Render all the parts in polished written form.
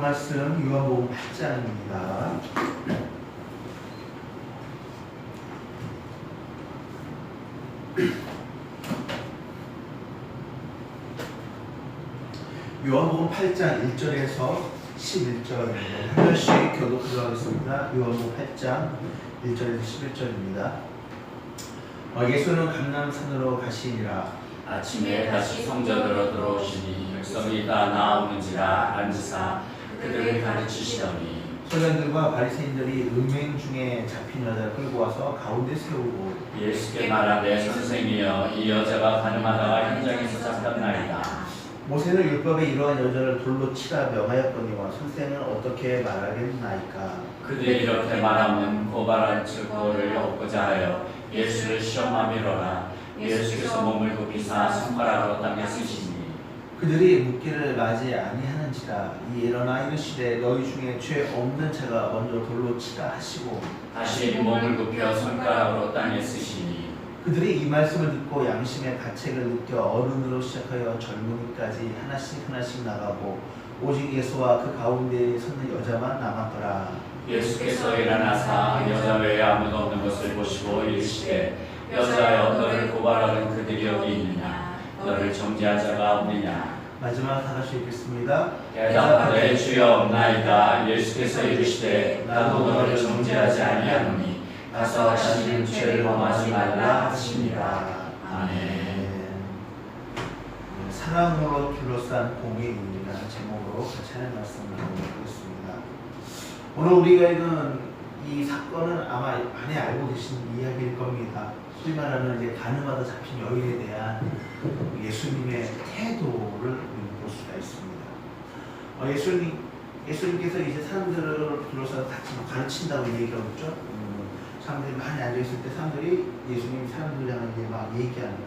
말씀 요한복음 8장입니다. 요한복음 8장 1절에서 11절입니다. 한 절씩 교독하도록 하겠습니다. 요한복음 8장 1절에서 11절입니다. 예수는 감람산으로 가시니라. 아침에 다시 성전으로 들어오시니 백성이 다 나오는지라 앉으사 그들을 가르치시더니 서기관들과 바리새인들이 음행 중에 잡힌 여자를 끌고 와서 가운데 세우고 예수께 말하되 선생이여 이 여자가 가늠하다가 현장에서 잡혔나이다. 모세는 율법에 이러한 여자를 돌로 치라 명하였거니와 선생은 어떻게 말하겠나이까. 그들이 이렇게 말하면 고발할 증거를 얻고자 하여 예수를 시험함이로라. 예수께서 몸을 굽히사 손가락으로 땅에 쓰시니 그들이 묻기를 맞이 아니하는지라. 일어나 이르시되 너희 중에 죄 없는 자가 먼저 돌로 치라 하시고 다시 몸을 굽혀 손가락으로 땅에 쓰시니 그들이 이 말씀을 듣고 양심의 가책을 느껴 어른으로 시작하여 젊은이까지 하나씩 나가고 오직 예수와 그 가운데에 서는 여자만 남았더라. 예수께서 일어나사 여자 외에 아무도 없는 것을 보시고 이르시되 여자여 너를 고발하는 그들이 어디 있느냐. 너를 정죄한 자가 없느냐. 마지막 다 같이 읽겠습니다. 대답하되 주여 없나이다. 예수께서 이르시되 나도 너를 정죄하지 아니하노니 가서 자신은 죄를 범하지 말라 하시니라. 아멘. 사랑으로 둘러싼 공의입니다. 제목으로 같이 하는 말씀을 나누겠습니다. 오늘 우리가 읽은 이 사건은 아마 많이 알고 계신 이야기일 겁니다. 소위 말하는 이제 가늠하다 잡힌 여인에 대한 예수님의 태도를 볼 수가 있습니다. 예수님께서 이제 사람들을 둘러싸서 같이 가르친다고 얘기하고 있죠. 사람들이 많이 앉아있을 때 사람들이 예수님이 사람들을 향해 이제 막 얘기하는,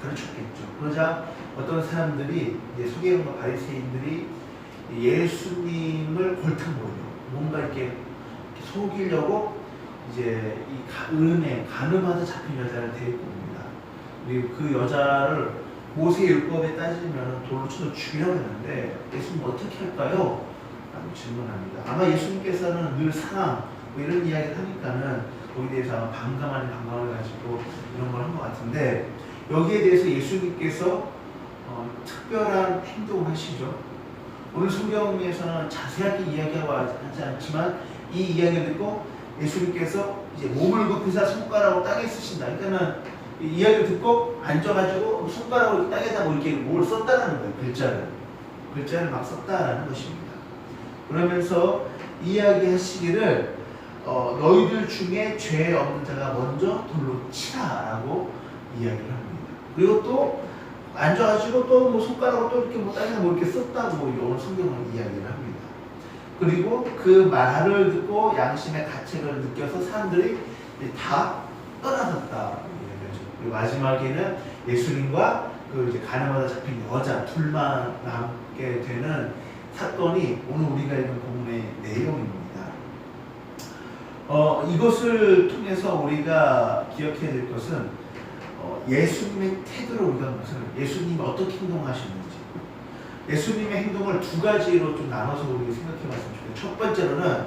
가르쳤겠죠. 그러자 어떤 사람들이, 서기관과 바리새인들이 예수님을 골탕먹으려고, 뭔가 이렇게 속이려고 이제 이 가늠하다 잡힌 여자를 데리고 옵니다. 그리고 그 여자를 모세 율법에 따지면 돌로 쳐서 죽이려고 했는데 예수님 어떻게 할까요? 라고 질문합니다. 아마 예수님께서는 늘 사랑 뭐 이런 이야기를 하니까는 거기에 대해서 아마 반감을 가지고 이런 걸 한 것 같은데, 여기에 대해서 예수님께서 특별한 행동을 하시죠. 오늘 성경에서는 자세하게 이야기하고 하지 않지만 이 이야기를 듣고 예수님께서 이제 몸을 굽히사 손가락으로 땅에 쓰신다. 그러니까는 이 이야기를 듣고 앉아가지고 손가락으로 땅에다 뭐 이렇게 뭘 썼다라는 거예요. 글자를 막 썼다라는 것입니다. 그러면서 이야기하시기를 너희들 중에 죄 없는 자가 먼저 돌로 치라라고 이야기를 합니다. 그리고 또 앉아가지고 또 뭐 손가락으로 또 이렇게 뭐 땅에다 뭐 이렇게 썼다고 오늘 성경은 이야기를 합니다. 그리고 그 말을 듣고 양심의 가책을 느껴서 사람들이 다 떠나갔다. 그리고 마지막에는 예수님과 그 이제 가늠하다 잡힌 여자 둘만 남게 되는 사건이 오늘 우리가 읽은 본문의 내용입니다. 이것을 통해서 우리가 기억해야 될 것은 예수님의 태도를 우리가 보면서 예수님이 어떻게 행동하시는지, 예수님의 행동을 두 가지로 좀 나눠서 우리가 생각해 봤으면 좋겠어요. 첫 번째로는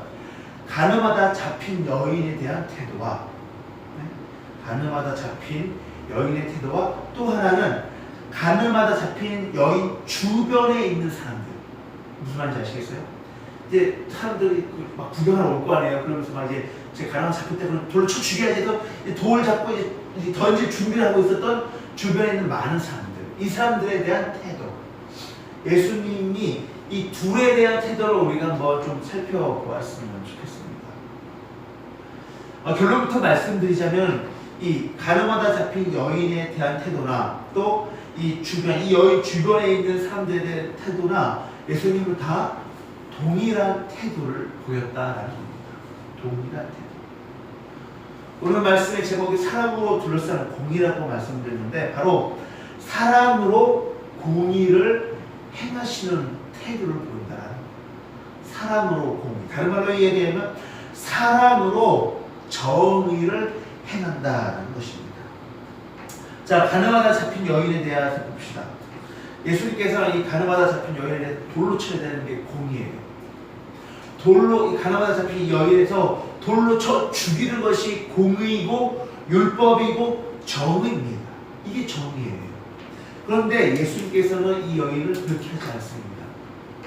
가늠하다 잡힌 여인에 대한 태도와, 가늠하다 잡힌 여인의 태도와, 또 하나는 가늠하다 잡힌 여인 주변에 있는 사람들. 무슨 말인지 아시겠어요? 이제 사람들이 막 구경하러 올 거 아니에요. 그러면서 막 이제 가늠하다 잡힐 때 돌을 쳐 죽여야지 해서 돌 잡고 이제 던질 준비를 하고 있었던 주변에 있는 많은 사람들. 이 사람들에 대한 태도. 예수님이 이 둘에 대한 태도를 우리가 한번 좀 살펴보았으면 좋겠습니다. 결론부터 말씀드리자면 이 가늠하다 잡힌 여인에 대한 태도나 또 이 여인 주변에 있는 사람들에 대한 태도나 예수님은 다 동일한 태도를 보였다라는 겁니다. 동일한 태도. 오늘 말씀의 제목이 사람으로 둘러싼 공의라고 말씀드렸는데, 바로 사람으로 공의를 행하시는 태도를 보인다는 거예요. 사람으로 공의. 다른 말로 얘기하면 사람으로 정의를 행한다는 것입니다. 자, 가늠하다 잡힌 여인에 대해서 봅시다. 예수님께서는 이 가늠하다 잡힌 여인에 대해 돌로 쳐야 되는 게 공의예요. 돌로 이 가나마다 잡힌 이 여인에서 돌로 쳐 죽이는 것이 공의고 율법이고 정의입니다. 이게 정의예요. 그런데 예수님께서는 이 여인을 그렇게 하지 않습니다.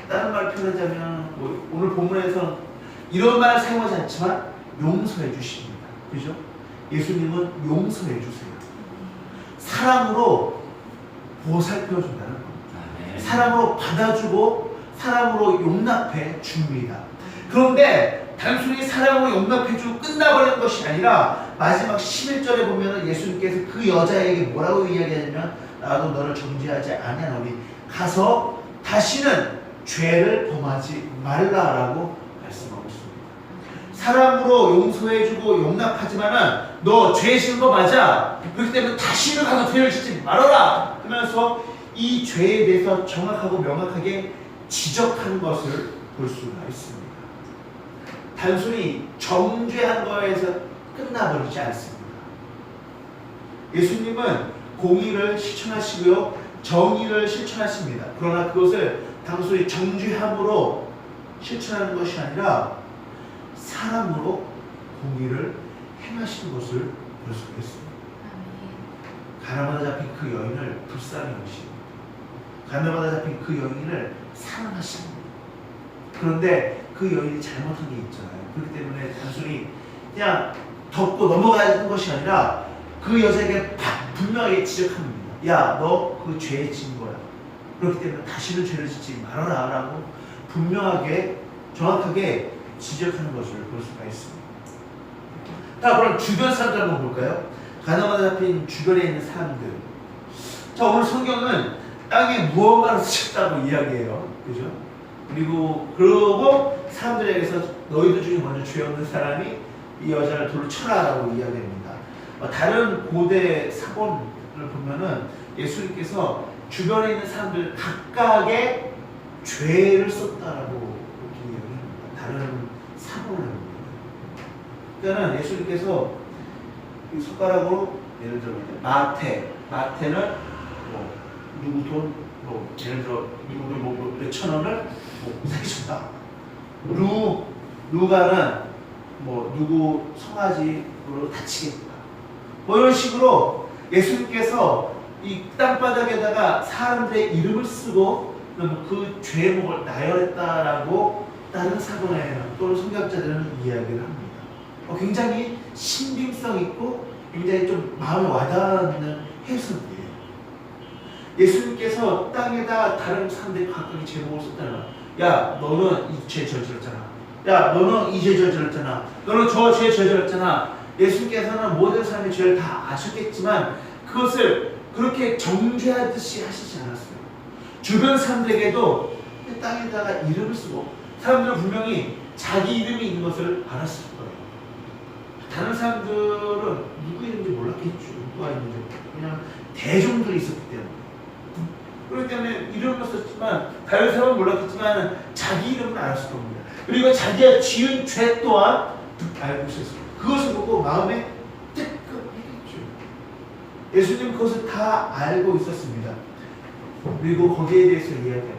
다른 말 표현하자면 오늘 본문에서 이런 말을 사용하지 않지만 용서해 주십니다. 그죠? 예수님은 용서해 주세요. 사랑으로 보살펴 준다는 겁니다. 사랑으로 받아주고 사랑으로 용납해 줍니다. 그런데 단순히 사랑으로 용납해 주고 끝나버리는 것이 아니라 마지막 11절에 보면 예수님께서 그 여자에게 뭐라고 이야기하냐면 나도 너를 정죄하지 아니하노니 가서 다시는 죄를 범하지 말라라고 말씀하고 있습니다. 사랑으로 용서해주고 용납하지만은 너 죄 지은 거 맞아. 그렇기 때문에 다시는 가서 죄를 짓지 말아라 하면서 이 죄에 대해서 정확하고 명확하게 지적하는 것을 볼 수가 있습니다. 단순히 정죄한 거에서 끝나버리지 않습니다. 예수님은 공의를 실천하시고요, 정의를 실천하십니다. 그러나 그것을 단순히 정죄함으로 실천하는 것이 아니라 사랑으로 공의를 행하시는 것을 볼 수가 있습니다. 가나마다 잡힌 그 여인을 불쌍히 여기십니다. 가나마다 잡힌 그 여인을 사랑하십니다. 그런데 그 여인이 잘못한 게 있잖아요. 그렇기 때문에 단순히 그냥 덮고 넘어가는 것이 아니라 그 여자에게 분명하게 지적합니다. 야, 너 그 죄에 지은 거야. 그렇기 때문에 다시는 죄를 짓지 말아라 라고 분명하게 정확하게 지적하는 것을 볼 수가 있습니다. 자, 그럼 주변 사람들 한번 볼까요? 가나마다 잡힌 주변에 있는 사람들. 자, 오늘 성경은 땅에 무언가를 쓰셨다고 이야기해요. 그죠? 그러고 사람들에게서 너희들 중에 먼저 죄 없는 사람이 이 여자를 돌로 쳐라라고 이야기합니다. 다른 고대 사본을 보면은 예수님께서 주변에 있는 사람들 각각의 죄를 썼다라고 이렇게 이야기합니다. 다른 사본을 합니다. 그러니까 예수님께서 이 손가락으로 예를 들어 마태는 뭐 누구 돈 예를 들어 누구 몇천 원을 사기쳤다. 누가는 뭐 누구 송아지로 다치겠다. 뭐 이런 식으로 예수님께서 이 땅바닥에다가 사람들의 이름을 쓰고 그 죄목을 나열했다라고 다른 사본에는 또는 성경자들은 이야기를 합니다. 굉장히 신빙성 있고 굉장히 좀 마음에 와닿는 해석이에요. 예수님께서 땅에다 다른 사람들이 각각의 제목을 썼잖아. 야, 너는 이 죄 저질렀잖아. 야, 너는 이 죄 저질렀잖아. 너는 저 죄 저질렀잖아. 예수님께서는 모든 사람의 죄를 다 아셨겠지만 그것을 그렇게 정죄하듯이 하시지 않았어요. 주변 사람들에게도 땅에다가 이름을 쓰고 사람들은 분명히 자기 이름이 있는 것을 알았을 거예요. 다른 사람들은 누구 이름인지 몰랐겠죠. 누가 있는지. 그냥 대종들이 있었기 때문에. 그렇기 때문에 이름을 썼지만 다른 사람은 몰랐겠지만 자기 이름은 알았을 겁니다. 그리고 자기가 지은 죄 또한 알고 있었어요. 그것을 보고 마음에 뜨끔했겠죠. 예수님 그것을 다 알고 있었습니다. 그리고 거기에 대해서 이야기합니다.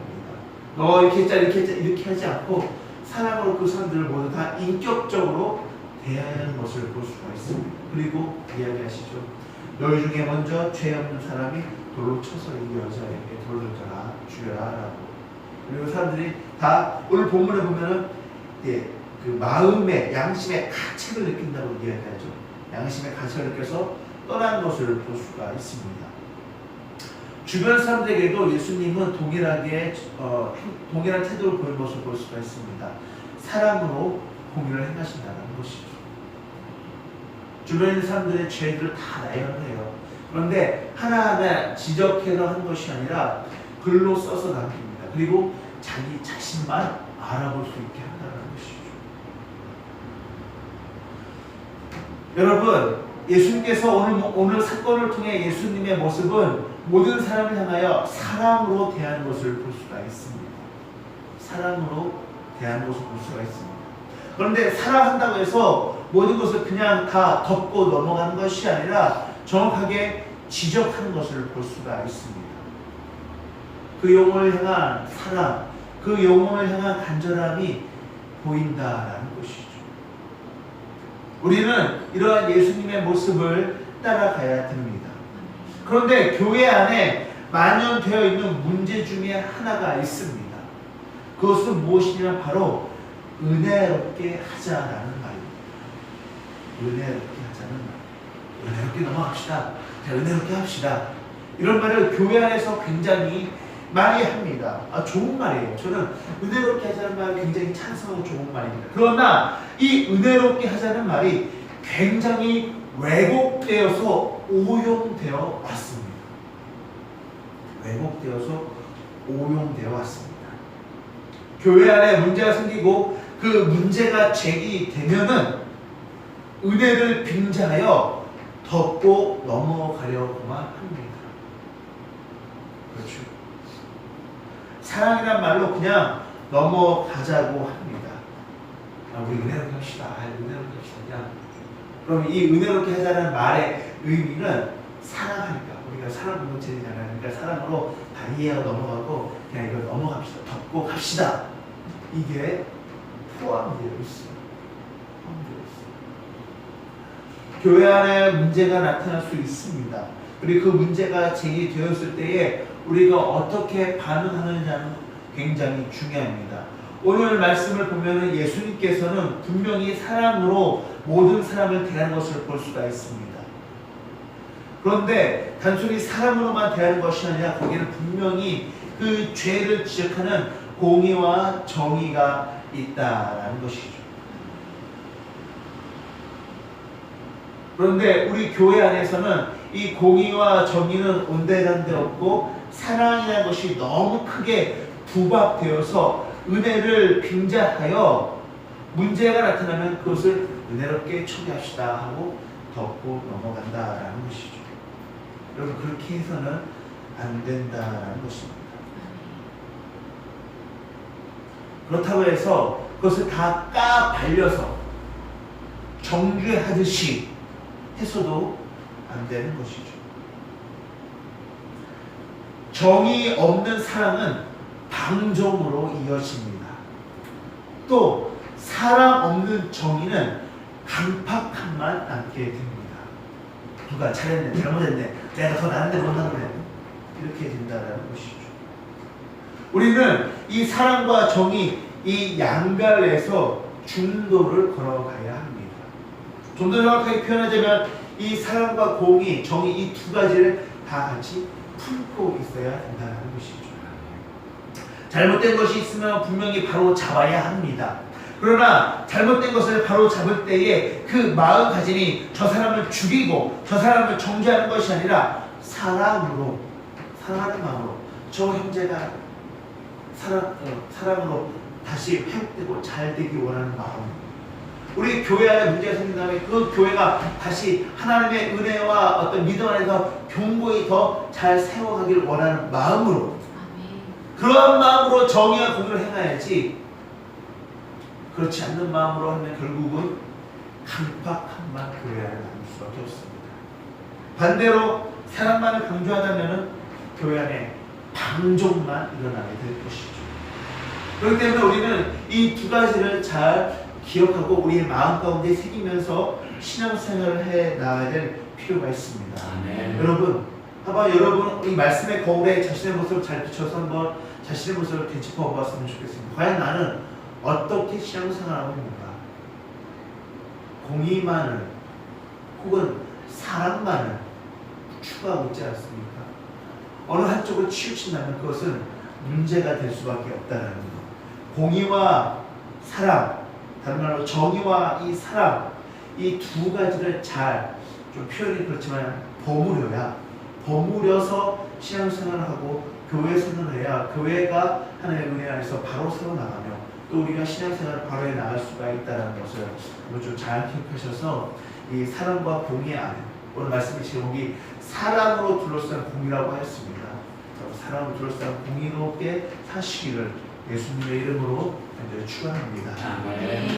너 이렇게 했자 이렇게 하지 않고 사랑으로 그 사람들을 모두 다 인격적으로 대하는 것을 볼 수가 있습니다. 그리고 이야기하시죠. 너희 중에 먼저 죄 없는 사람이 돌로 쳐서 이 여자에게 돌을 던져라 죽여라 라고. 그리고 사람들이 다 오늘 본문에 보면은 그 마음의 양심의 가책을 느낀다고 이야기하죠. 양심의 가책을 느껴서 떠난 것을 볼 수가 있습니다. 주변 사람들에게도 예수님은 동일한 태도를 보이는 것을 볼 수가 있습니다. 사랑으로 공유를 행하신다는 것이죠. 주변에 있는 사람들의 죄들을 다 나열해요. 그런데 하나하나 지적해서 한 것이 아니라 글로 써서 남깁니다. 그리고 자기 자신만 알아볼 수 있게 한다는 것이죠. 여러분, 예수님께서 오늘 사건을 통해 예수님의 모습은 모든 사람을 향하여 사랑으로 대하는 것을 볼 수가 있습니다. 사랑으로 대하는 것을 볼 수가 있습니다. 그런데 사랑한다고 해서 모든 것을 그냥 다 덮고 넘어가는 것이 아니라 정확하게 지적하는 것을 볼 수가 있습니다. 그 영혼을 향한 사랑, 그 영혼을 향한 간절함이 보인다라는 것이죠. 우리는 이러한 예수님의 모습을 따라가야 됩니다. 그런데 교회 안에 만연되어 있는 문제 중에 하나가 있습니다. 그것은 무엇이냐? 바로 은혜롭게 하자라는 말입니다. 은혜롭게 하자는 말. 은혜롭게 넘어갑시다. 은혜롭게 합시다. 이런 말을 교회 안에서 굉장히 많이 합니다. 좋은 말이에요. 저는 은혜롭게 하자는 말 굉장히 찬성하고 좋은 말입니다. 그러나 이 은혜롭게 하자는 말이 굉장히 왜곡되어서 오용되어 왔습니다. 왜곡되어서 오용되어 왔습니다. 교회 안에 문제가 생기고 그 문제가 제기되면은 은혜를 빙자하여 덮고 넘어가려고만 합니다. 그렇죠. 사랑이란 말로 그냥 넘어가자고 합니다. 우리 은혜롭게 합시다. 은혜롭게 합시다. 그냥. 그럼 이 은혜롭게 하자는 말의 의미는 사랑하니까. 우리가 사랑 공동체잖아요. 그러니까 사랑으로 다 이해하고 넘어가고 그냥 이걸 넘어갑시다. 덮고 갑시다. 이게 포함되어 있어요. 교회 안에 문제가 나타날 수 있습니다. 그리고 그 문제가 제기되었을 때에 우리가 어떻게 반응하느냐는 굉장히 중요합니다. 오늘 말씀을 보면 예수님께서는 분명히 사랑으로 모든 사람을 대하는 것을 볼 수가 있습니다. 그런데 단순히 사랑으로만 대하는 것이 아니라 거기는 분명히 그 죄를 지적하는 공의와 정의가 있다라는 것이죠. 그런데 우리 교회 안에서는 이 공의와 정의는 온데간데 없고 사랑이라는 것이 너무 크게 부합되어서 은혜를 빙자하여 문제가 나타나면 그것을 은혜롭게 처리합시다 하고 덮고 넘어간다라는 것이죠. 여러분, 그렇게 해서는 안 된다라는 것입니다. 그렇다고 해서 그것을 다 까발려서 정죄하듯이 해서도 안 되는 것이죠. 정이 없는 사랑은 방종으로 이어집니다. 또 사랑 없는 정의는 강팍함만 남게 됩니다. 누가 잘했네, 잘못했네, 내가 더 나은데 못하네, 이렇게 된다는 것이죠. 우리는 이 사랑과 정의, 이 양갈래에서 중도를 걸어가야 합니다. 좀 더 정확하게 표현하자면 이 사랑과 공의, 정의 이 두 가지를 다 같이 품고 있어야 된다는 것이죠. 잘못된 것이 있으면 분명히 바로 잡아야 합니다. 그러나 잘못된 것을 바로 잡을 때에 그 마음가짐이 저 사람을 죽이고 저 사람을 정죄하는 것이 아니라 사랑으로, 사랑하는 마음으로 저 형제가 사랑으로 다시 회복되고 잘 되기 원하는 마음. 우리 교회 안에 문제가 생긴 다음에 그 교회가 다시 하나님의 은혜와 어떤 믿음 안에서 견고히 더 잘 세워가길 원하는 마음으로, 그러한 마음으로 정의와 공의를 행해야지, 그렇지 않는 마음으로 하면 결국은 강팍함만 교회 안에 남을 수밖에 없습니다. 반대로 사랑만을 강조하자면 교회 안에 방종만 일어나게 될 것이죠. 그렇기 때문에 우리는 이 두 가지를 잘 기억하고 우리의 마음 가운데 새기면서 신앙생활을 해 나가야 될 필요가 있습니다. 아멘. 여러분 이 말씀의 거울에 자신의 모습을 잘 비춰서 한번 자신의 모습을 되짚어 보았으면 좋겠습니다. 과연 나는 어떻게 신앙생활하고 있는가? 공의만을 혹은 사랑만을 추구하고 있지 않습니까? 어느 한쪽으로 치우친다면 그것은 문제가 될 수밖에 없다는 것. 공의와 사랑, 다른 말로 정의와 이 사랑, 이 두 가지를 잘, 좀 표현이 그렇지만 버무려서 신앙생활을 하고 교회 생활을 해야 교회가 하나님의 은혜 안에서 바로 세워나가며 또 우리가 신앙생활을 바로 해 나갈 수가 있다는 것을 좀 잘 기억하셔서 이 사랑과 공의 안에, 오늘 말씀이 제목이 사랑으로 둘러싼 공의라고 하였습니다. 사랑으로 둘러싼 공의롭게 사시기를 예수님의 이름으로 축원합니다. 아멘.